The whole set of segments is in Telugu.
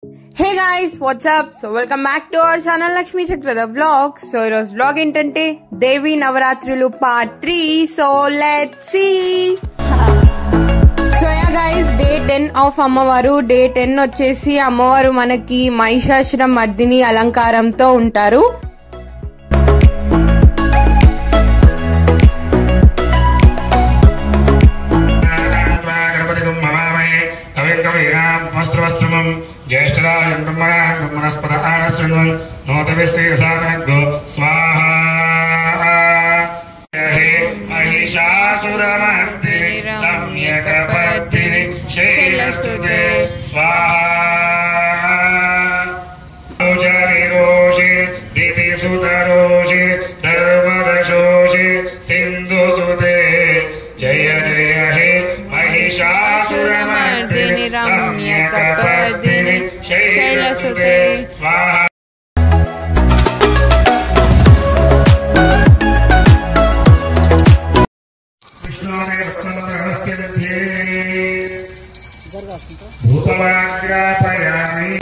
Hey guys, what's up? So welcome back to our channel Lakshmi Chakra the vlog. So it was vlog intente Devi Navaratrilu part 3. So let's see. So yeah guys, day 10 of అమ్మవారు. Day 10 వచ్చేసి అమ్మవారు మనకి మహిషాసుర మర్దిని అలంకారంతో ఉంటారు. ज्येष्ठराजं ब्रह्मणस्पद आनशृण्वन् नोतविश्रीसादनग्गो स्वाहा हे महिषासुरमर्दिनि रम्यकपर्दिनि शैलस्तुते स्वाहा रोषि दितिसुतरोषि धर्मदशोषि सिन्धुसुते जय जय हे महिषासुरमर्दिनि रम्यकपर्दिनि शैलसुते स्वाहा भूतवाग्रापयामि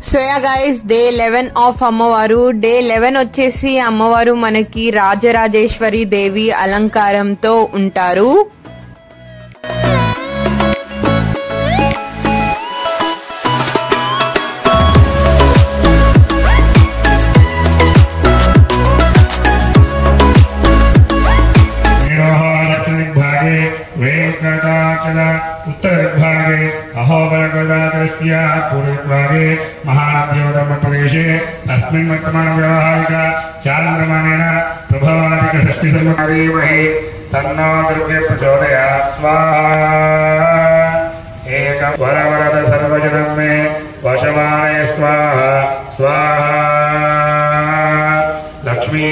so ya guys, day 11 of అమ్మవారు. డే 11 వచ్చేసి అమ్మవారు మనకి రాజరాజేశ్వరి దేవి అలంకారంతో ఉంటారు. उत्तरभागे अहोबलगदादस्य पूर्वभागे महानद्योधर्मप्रदेशे अस्मिन् वर्तमानव्यावहारिक चान्द्रमानेन प्रभवादिकषष्टिसम्मरीमहि तन्नो दुर्गे प्रचोदयात् स्वाहा एकं वरवरद सर्वजनं मे वशमानय स्वाहा स्वाहा लक्ष्मी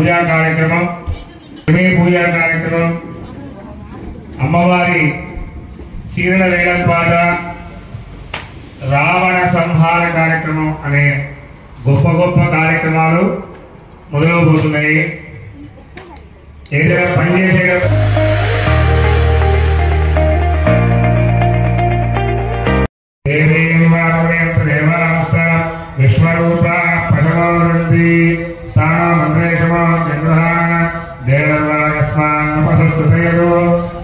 పూజా కార్యక్రమం, పూజా కార్యక్రమం, అమ్మవారి చీరల వేలంపాట, రావణ సంహార కార్యక్రమం అనే గొప్ప గొప్ప కార్యక్రమాలు మొదలవబోతున్నాయి. ఏదైనా పనిచేసేటప్పుడు విశ్వరూప పదమీ స్థానమంత్రేషమాగ్రహాణ దేవస్మాన్పసృతయో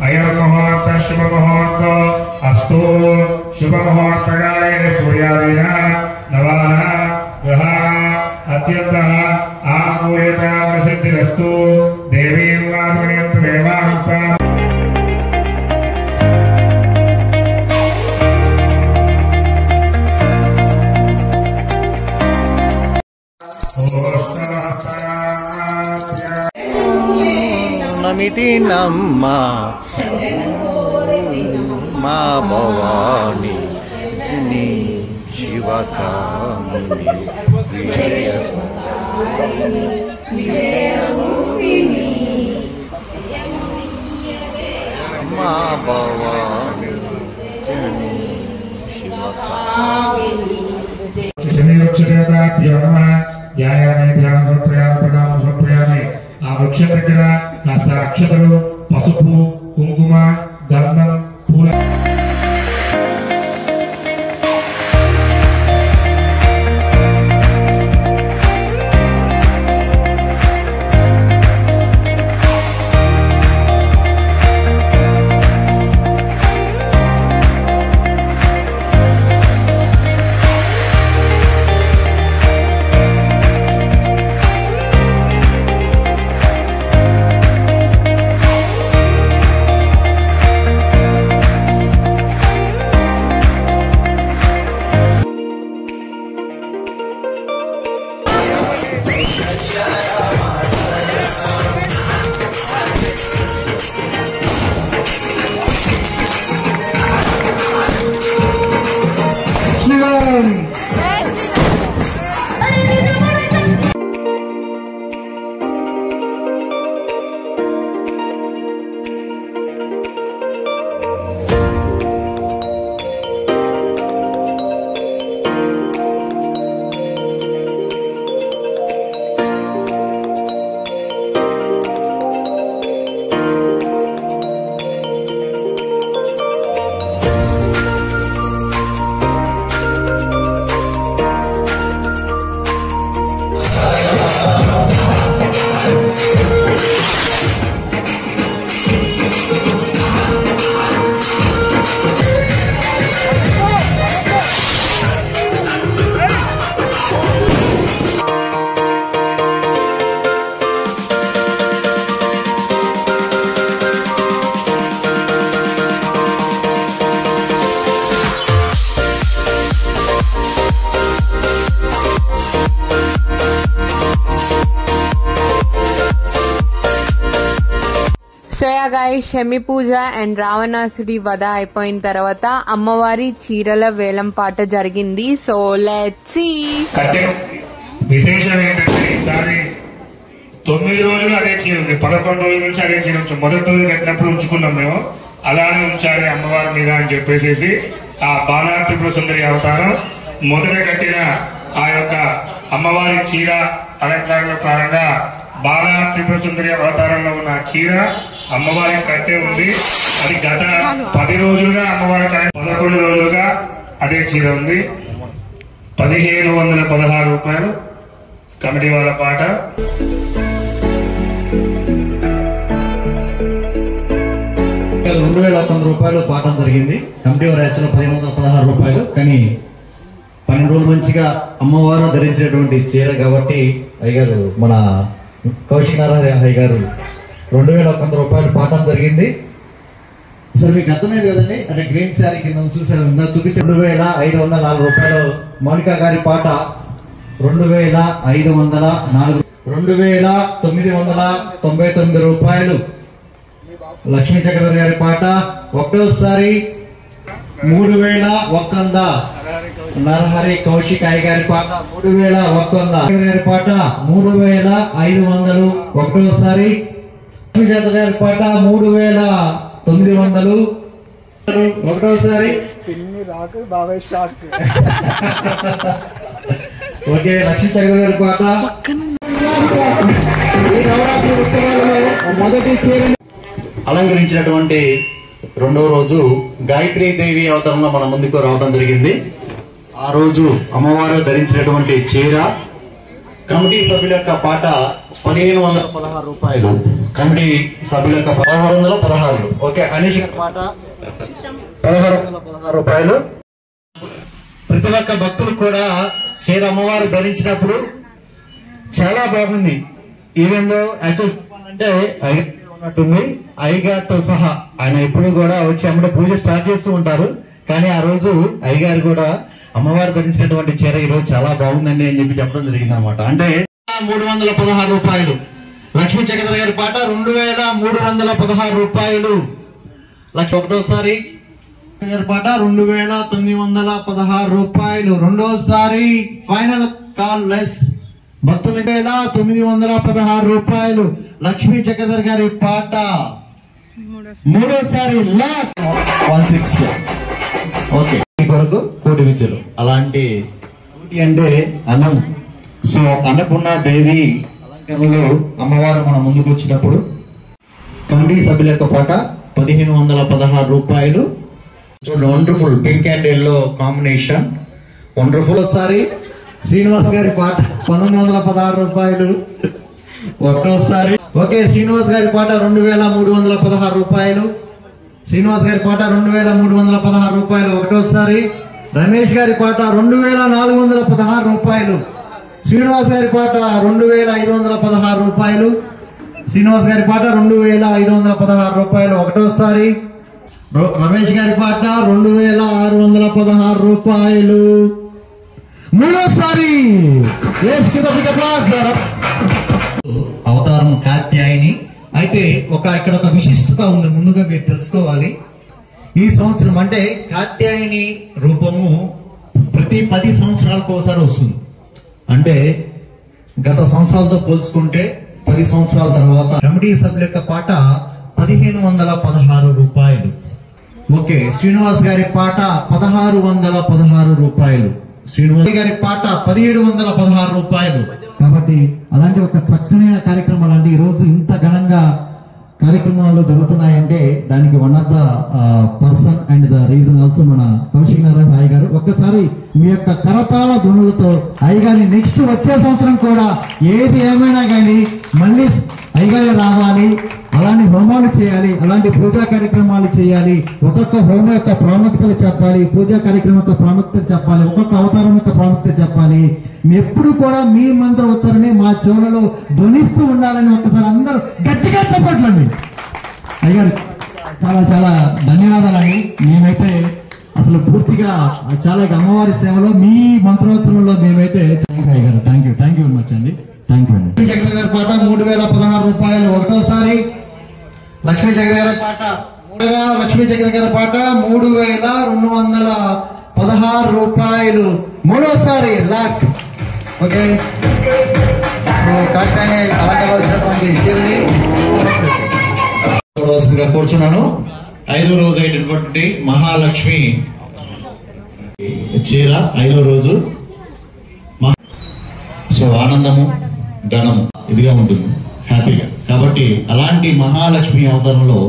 అయం ముహూర్త శుభ ముహూర్త అస్తు శుభ ముహూర్తకాలే సూర్యాదీన నవాన గ్రహాణ అత్యంత ఆకూర్యత ప్రసిద్ధిరస్తు. దేవీం వాసునేంతు దేవాంస నమితి నమ్మ మా భవాని శివకాముని మా భవాని శివకాముని ఆ వృక్షం దగ్గర కాస్త అక్షతలు, పసుపు, కుంకుమ, గంధం, పూల సో యా గైస్, శమి పూజ అండ్ రావణాసుడి వధ అయిపోయిన తర్వాత అమ్మవారి చీరల వేలం పాట జరిగింది. So let's see. విశేషం ఏంటంటే ఈసారి 9 రోజులు అదే చీర ఉంది, 11 రోజుల నుంచి అదే చీర ఉంచాం. మొదటి రోజు కట్టినప్పుడు ఉంచుకున్నాం మేము, అలానే ఉంచాలి అమ్మవారి మీద అని చెప్పేసి ఆ బాలా త్రిపుర సుందరి అవతారం మొదట కట్టిన ఆ యొక్క అమ్మవారి చీర అలంకారంలో ప్రారంభంగా బాలా త్రిపుర సుందరి అవతారంలో ఉన్న చీర అమ్మవారి కట్టే ఉంది. అది గత 10 రోజులుగా అమ్మవారి 11 రోజులుగా అదే చీర ఉంది. 1516 రూపాయలు కమిటీ వాళ్ళ పాట. రూపాయలు పాఠం జరిగింది. కమిటీ వారి యాక్చువల్ 1516 రూపాయలు. కానీ 12 రోజులు మంచిగా అమ్మవారు ధరించినటువంటి చీర కాబట్టి అయ్యగారు మన కౌశిక్ నారాయణ అయ్య గారు 2100 రూపాయలు పాఠం జరిగింది. అసలు మీకు అర్థమైంది కదండి, అంటే గ్రీన్ శారీ కింద చూసారు చూపించి 2504 రూపాయలు. మౌనికా గారి పాట 2504, 2999 రూపాయలు. లక్ష్మీ చక్రవర్తి గారి పాట ఒకటోసారి 3100 నరహరి కౌశిక్ అయ్య గారి పాట 3100 గారి పాట 3500 ఒకటోసారి సుజాత గారి పాట 3900 ఒకటోసారి పిన్ని రాక బాగా షాక్. ఓకే లక్ష్మీ చక్ర గారి పాట ఈ నవరాత్రి ఉత్సవాలలో మొదటి చీరని అలంకరించినటువంటి రెండవ రోజు గాయత్రీ దేవి అవతారంలో మన ముందుకు రావడం జరిగింది. ఆ రోజు అమ్మవారు ధరించినటువంటి చీర కమిటీ సభ్యుల యొక్క పాట 1516 రూపాయలు. కమిటీ సభ్యుల యొక్క 1616. ఓకే అనీష్ గారి పాట 1616 రూపాయలు. ప్రతి ఒక్క భక్తులు కూడా చీర అమ్మవారు ధరించినప్పుడు చాలా బాగుంది. ఈవెన్ దో యాక్చువల్ అంటే ఉన్నట్టుంది అయ్యగారితో సహా ఆయన ఎప్పుడు కూడా వచ్చి అమ్మడ పూజ స్టార్ట్ చేస్తూ ఉంటారు. కానీ ఆ రోజు అయ్యగారు కూడా అమ్మవారు ధరించినటువంటి చీర ఈ రోజు చాలా బాగుందండి అని చెప్పి చెప్పడం జరిగింది అనమాట. అంటే 316 రూపాయలు. లక్ష్మీ చక్ర గారి పాట 2316 రూపాయలు. ఒకటోసారి గారి పాట 2916 రూపాయలు. రెండోసారి ఫైనల్ కాల్ లెస్ భక్తుల 916 రూపాయలు. లక్ష్మీ చక్రధర్ గారి పాట మూడోసారి 160. ఓకే కొరకు కోటి విద్యలు అలాంటి అంటే అన్నం. సో అన్నపూర్ణ దేవి అలంకరణలో అమ్మవారు మన ముందుకు వచ్చినప్పుడు కమిటీ సభ్యుల యొక్క పాట 1516 రూపాయలు. Wonderful pink and yellow combination wonderful. ఒకసారి శ్రీనివాస్ గారి పాట 1916 రూపాయలు. ఒకటోసారి ఓకే శ్రీనివాస్ గారి పాట 2316 రూపాయలు. శ్రీనివాస్ గారి పాట 2316 రూపాయలు. ఒకటోసారి రమేష్ గారి పాట 2416 రూపాయలు. శ్రీనివాస్ గారి పాట 2516 రూపాయలు. శ్రీనివాస్ గారి పాట 2516 రూపాయలు. ఒకటోసారి రమేష్ గారి పాట 2616 రూపాయలు. మూడోసారి అవతారం కాత్యాయని. అయితే ఇక్కడ ఒక విశిష్టత ఉంది, ముందుగా మీరు తెలుసుకోవాలి. ఈ సంవత్సరం అంటే కాత్యాయని రూపము ప్రతి 10 సంవత్సరాలకు ఒకసారి వస్తుంది. అంటే గత సంవత్సరాలతో పోల్చుకుంటే 10 సంవత్సరాల తర్వాత కమిటీ సభ్యుల యొక్క పాట 1516 రూపాయలు. ఓకే శ్రీనివాస్ గారి పాట 1616 రూపాయలు. శ్రీనివాస్ గారి పాట 1716 రూపాయలు. కాబట్టి అలాంటి ఒక చక్కనైన కార్యక్రమాలు అంటే ఈ రోజు ఇంత ఘనంగా కార్యక్రమాలు జరుగుతున్నాయంటే దానికి one of the person and the reason also మన కౌశిక్ నారాయణ అయ్య గారు. ఒక్కసారి మీ యొక్క కరతాళ ధ్వనులతో అయ్యగారి నెక్స్ట్ వచ్చే సంవత్సరం కూడా ఏది ఏమైనా కానీ మళ్ళీ అయ్యగారి రావాలి, అలాంటి హోమాలు చేయాలి, అలాంటి పూజా కార్యక్రమాలు చేయాలి. ఒక్కొక్క హోమం యొక్క ప్రాముఖ్యతలు చెప్పాలి, పూజా కార్యక్రమం యొక్క ప్రాముఖ్యత చెప్పాలి, ఒక్కొక్క అవతారం యొక్క ప్రాముఖ్యత చెప్పాలి. ఎప్పుడు కూడా మీ మంత్ర ఉచ్చారణే మా చెవులలో ధ్వనిస్తూ ఉండాలని ఒక్కసారి అందరూ గట్టిగా చెప్పట్లండి. అయ్యారు చాలా చాలా ధన్యవాదాలండి. మేమైతే అసలు పూర్తిగా చాలా అమ్మవారి సేవలో మీ మంత్రోత్సవంలో మేమైతే అయ్యారు. థ్యాంక్ యూ వెరీ మచ్ అండి. థ్యాంక్ యూ అండి. చక్ర గారి పాట 3016 రూపాయలు. ఒకటోసారి లక్ష్మీ చక్ర గారి పాట లక్ష్మీ చక్ర గారి పాట 3216 రూపాయలు. మూడోసారి లాక్. ఓకే సో కాకనే అలాగే వచ్చినటువంటి కూర్చున్నాను. 5వ రోజు అయినటువంటి మహాలక్ష్మి చీర 5వ రోజు. సో ఆనందము ధనము ఇదిగా ఉంటుంది హ్యాపీగా. కాబట్టి అలాంటి మహాలక్ష్మి అవతారంలో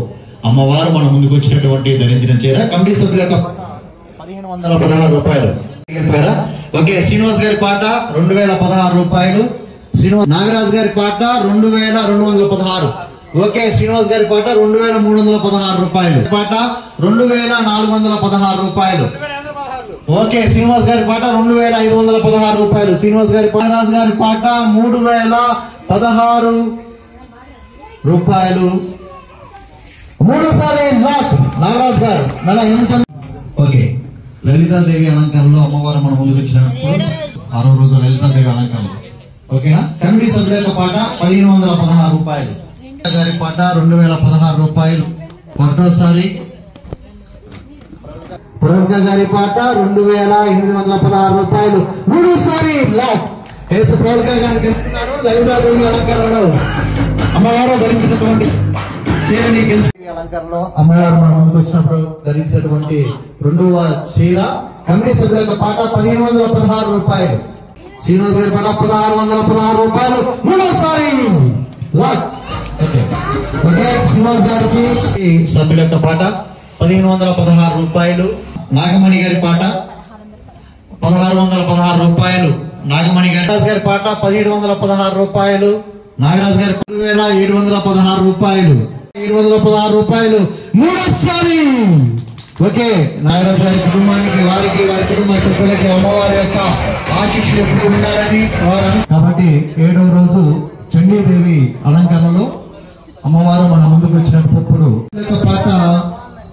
అమ్మవారు మన ముందుకు వచ్చినటువంటి ధరించిన చీర కమిటీ సభ్యుల యొక్క 1516 రూపాయలు. ఓకే శ్రీనివాస్ గారి పాట 2016 రూపాయలు. శ్రీనివాస్ నాగరాజు గారి పాట 2216. ఓకే శ్రీనివాస్ గారి పాట 2316 రూపాయలు. పాట 2416 రూపాయలు. ఓకే శ్రీనివాస్ గారి పాట 2516 రూపాయలు. శ్రీనివాస్ గారి నాగరాజు గారి పాట 3016 రూపాయలు. మూడోసారి నాగరాజు గారు ఓకే లలితాదేవి అలంకారంలో అమ్మవారు మన ముందుకు వచ్చినప్పుడు 6వ రోజు లలితాదేవి అలంకారంలో. ఓకేనా కమిటీ సభ్యుల యొక్క పాట 1516 రూపాయలు. గారి పాట 2016 రూపాయలు. ఒకటోసారి పురంక గారి పాట 2816 రూపాయలు మూడోసారి లాక్. యేసు ప్రవళిక గారికి ఇస్తున్నారు. లలితాదేవి అలంకరణలో అమ్మవారు ధరించినటువంటి చీరని అలంకరణలో అమ్మవారు మన ముందుకు వచ్చినప్పుడు ధరించినటువంటి రెండవ చీర. కమిటీ సభ్యుల యొక్క పాట 1516 రూపాయలు. శ్రీనివాస్ గారి పాట 1616 రూపాయలు మూడోసారి లాక్. ఓకే, శ్రీనివాస్ గారికి సభ్యుల యొక్క పాట 1516 రూపాయలు. నాగమణి గారి పాట 1616 రూపాయలు. నాగమణి గారి పాట 1716 రూపాయలు. నాగరాజు గారి 2716 రూపాయలు. 716 రూపాయలు మూడోసారి. ఓకే, నాగరాజు గారి కుటుంబానికి, వారికి, వారి కుటుంబ సభ్యులకి అమ్మవారి యొక్క ఆశీస్సులు ఎప్పుడు ఉండాలని కాబట్టి 7వ రోజు చండీదేవి అలంకరణలో అమ్మవారు మన ముందుకు వచ్చినప్పుడు పాట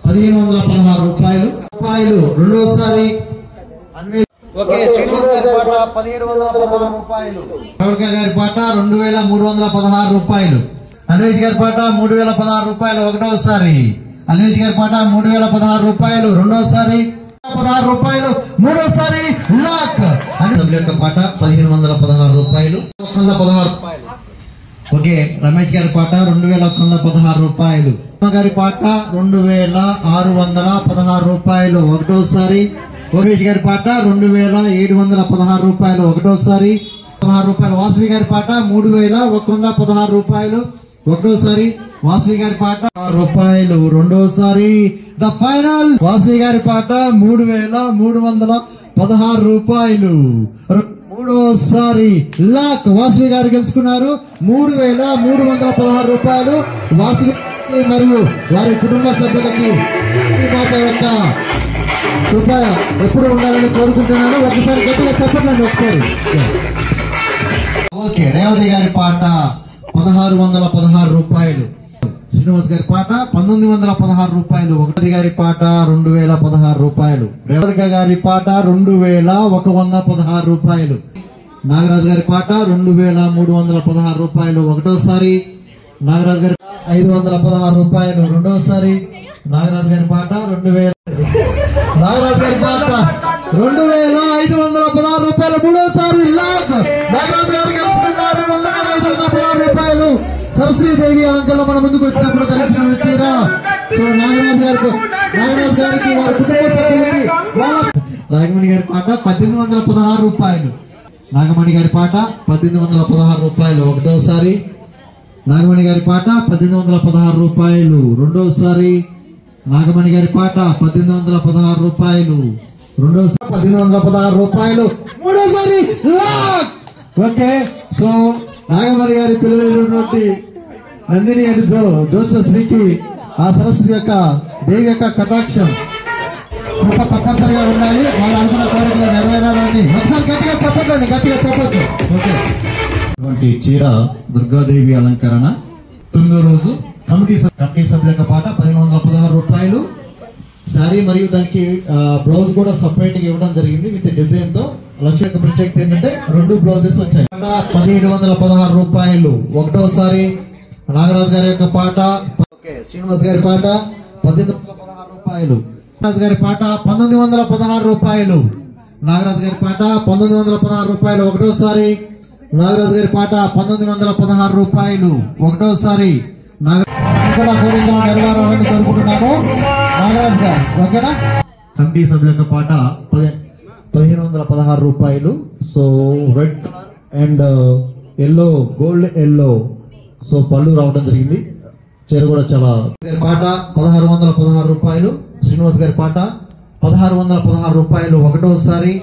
1516 రూపాయలు. రెండోసారి గారి పాట 2316 రూపాయలు. అన్వేష్ గారి పాట 3016 రూపాయలు ఒకటోసారి. అన్వేష్ గారి పాట 3016 రూపాయలు రెండోసారి. 16 రూపాయలు మూడోసారి లాక్. సభ్యుల యొక్క పాట 1516 రూపాయలు. 16 రూపాయలు. ఓకే, రమేష్ గారి పాట 2116 రూపాయలు. గారి పాట 2616 రూపాయలు ఒకటోసారి. ఓవేష్ గారి పాట 2716 రూపాయలు ఒకటోసారి. 16 రూపాయలు. వాసవి గారి పాట 3116 రూపాయలు ఒకటోసారి. వాసవి గారి పాట రూపాయలు రెండోసారి. ద ఫైనల్ వాసవి గారి పాట 3316 రూపాయలు మూడోసారి లాక్. వాసవి గారు గెలుచుకున్నారు 3316 రూపాయలు. వాసవి మరియు వారి కుటుంబ సభ్యులకి మాత యొక్క కృప ఎప్పుడు ఉండాలని కోరుకుంటున్నాను. ఒకసారి గట్టిగా చెప్పండి ఒకసారి. ఓకే, రేవతి గారి పాట 1616 రూపాయలు. శ్రీనివాస్ గారి పాట 1916 రూపాయలు. ఒకటి గారి పాట 2016 రూపాయలు. రేవతి గారి పాట 2116 రూపాయలు. నాగరాజు గారి పాట 2316 రూపాయలు ఒకటోసారి. నాగరాజు గారి 516 రూపాయలు రెండోసారి. నాగరాజు గారి పాట 2000. నాగరాజు గారి పాట 2516 రూపాయలు మూడోసారి లాక్. నాగరాజు గారు గెలుచుకున్నారు 2516 రూపాయలు. సరస్వతీదేవి అలంకరణలో మన ముందుకు వచ్చినప్పుడు కలిసిన చీర. సో నాగరాజు గారికి వారి కుటుంబ సభ్యులకి నాగమణి గారి పాట 1816 రూపాయలు. నాగమణి గారి పాట 1816 రూపాయలు ఒకటోసారి. నాగమణి గారి పాట 1816 రూపాయలు రెండోసారి. నాగమణి గారి పాట 1816 రూపాయలు రెండోసారి. 1816 రూపాయలు మూడోసారి లాక్. ఓకే, సో నాగమణి గారి పిల్లలైనటువంటి నందిని అని జోశ్రీకి ఆ సరస్వతి యొక్క దేవి యొక్క కటాక్షం కృప తప్పనిసరిగా ఉండాలి. వాళ్ళు అనుకున్న కోరికలు నెరవేరాలని ఒకసారి గట్టిగా చెప్పండి. ఓకే, ఇటువంటి చీర దుర్గాదేవి అలంకరణ 9వ రోజు కమిటీ సభ్యుల యొక్క పాట 1516 రూపాయలు. శారీ మరియు దానికి బ్లౌజ్ కూడా సపరేట్ గా ఇవ్వడం జరిగింది విత్ డిజైన్ తో. లక్ష్మి యొక్క ప్రత్యేకత ఏంటంటే 2 బ్లౌజెస్ వచ్చాయి. 1716 రూపాయలు ఒకటోసారి. నాగరాజు గారి యొక్క పాట. శ్రీనివాస్ గారి పాట 1816 రూపాయలు. నాగరాజు గారి పాట 1916 రూపాయలు. నాగరాజు గారి పాట 1916 రూపాయలు ఒకటోసారి. నాగరాజు గారి పాట 1916 రూపాయలు ఒకటోసారి. కోరికలు నెరవేరాలని కోరుకుంటున్నాము. నాగరాజు గారు ఓకేనా. కమిటీ సభ్యుల యొక్క పాట 1516 రూపాయలు. So red and yellow, gold yellow so పళ్ళు రావడం జరిగింది. చీర కూడా చాలా. పాట 1616 రూపాయలు. శ్రీనివాస్ గారి పాట 1616 రూపాయలు ఒకటోసారి.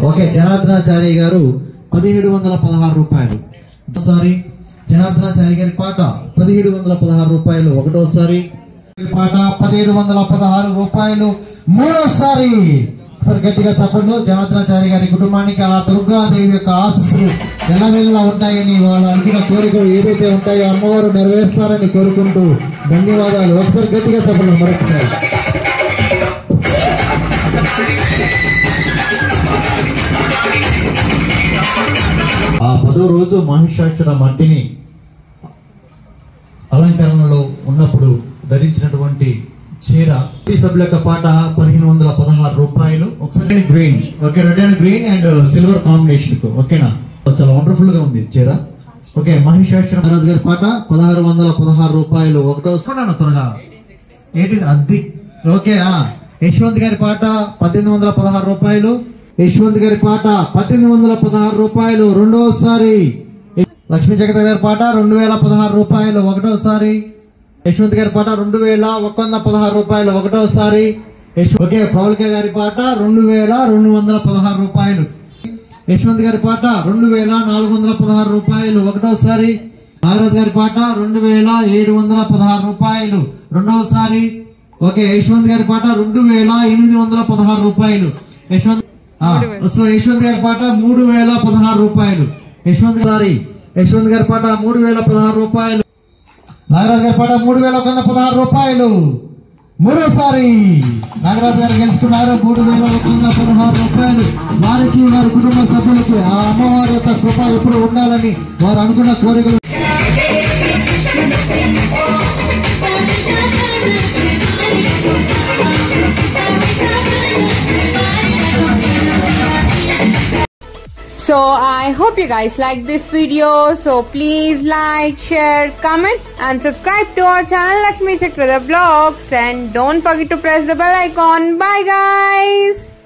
ఓకే, జనార్దనాచార్య గారు 1716 రూపాయలు ఒకసారి. జనార్దనాచార్య గారి పాట 1716 రూపాయలు ఒకటోసారి. పాట 1716 రూపాయలు మూడోసారి. ఒకసారి గట్టిగా చెప్పండి. జనార్దనాచార్య గారి కుటుంబానికి ఆ దుర్గాదేవి యొక్క ఆశీస్సులు ఎల్లవెల్లా ఉంటాయని, వాళ్ళు అనుకున్న కోరికలు ఏదైతే ఉంటాయో అమ్మవారు నెరవేరుస్తారని కోరుకుంటూ ధన్యవాదాలు. ఒకసారి గట్టిగా చెప్పండి మరొకసారి. ఆ 10వ రోజు మహిషాసుర మర్దిని అలంకరణలో ఉన్నప్పుడు ధరించినటువంటి చీర ఈ సభ్యుల యొక్క పాట 1516 రూపాయలు. ఒకసారి green, okay, red and green and silver combination కు, ఓకేనా? చాలా వండర్ఫుల్ గా ఉంది చీర. ఓకే, మహిషాక్షర మహారాజ్ గారి పాట 1616 రూపాయలు. ఒకటో త్వరగా అది. ఓకే, యశ్వంత్ గారి పాట 1816 రూపాయలు. యశ్వంత్ గారి పాట 1816 రూపాయలు రెండోసారి. లక్ష్మీ జగత్ గారి పాట 2016 రూపాయలు ఒకటోసారి. యశ్వంత్ గారి పాట 2116 రూపాయలు ఒకటోసారి. ఓకే, ప్రౌలిక గారి పాట 2216 రూపాయలు. యశ్వంత్ గారి పాట 2416 రూపాయలు ఒకటోసారి. నాగరాజు గారి పాట 2716 రూపాయలు రెండవసారి. ఓకే, యశ్వంత్ గారి పాట 2816 రూపాయలు. యశ్వంత్ గారి పాట 3016 రూపాయలు. యశ్వంత్ గారి పాట 3016 రూపాయలు. నాగరాజు గారి పాట 3116 రూపాయలు మూడోసారి. నాగరాజు గారు గెలుచుకున్నారు 3116 రూపాయలు. వారికి వారి కుటుంబ సభ్యులకి ఆ అమ్మవారి యొక్క కృప ఎప్పుడు ఉండాలని వారు అనుకున్న కోరికలు. So I hope you guys like this video. So please like, share, comment and subscribe to our channel Lakshmi Chakra Vlogs, and don't forget to press the bell icon. Bye guys.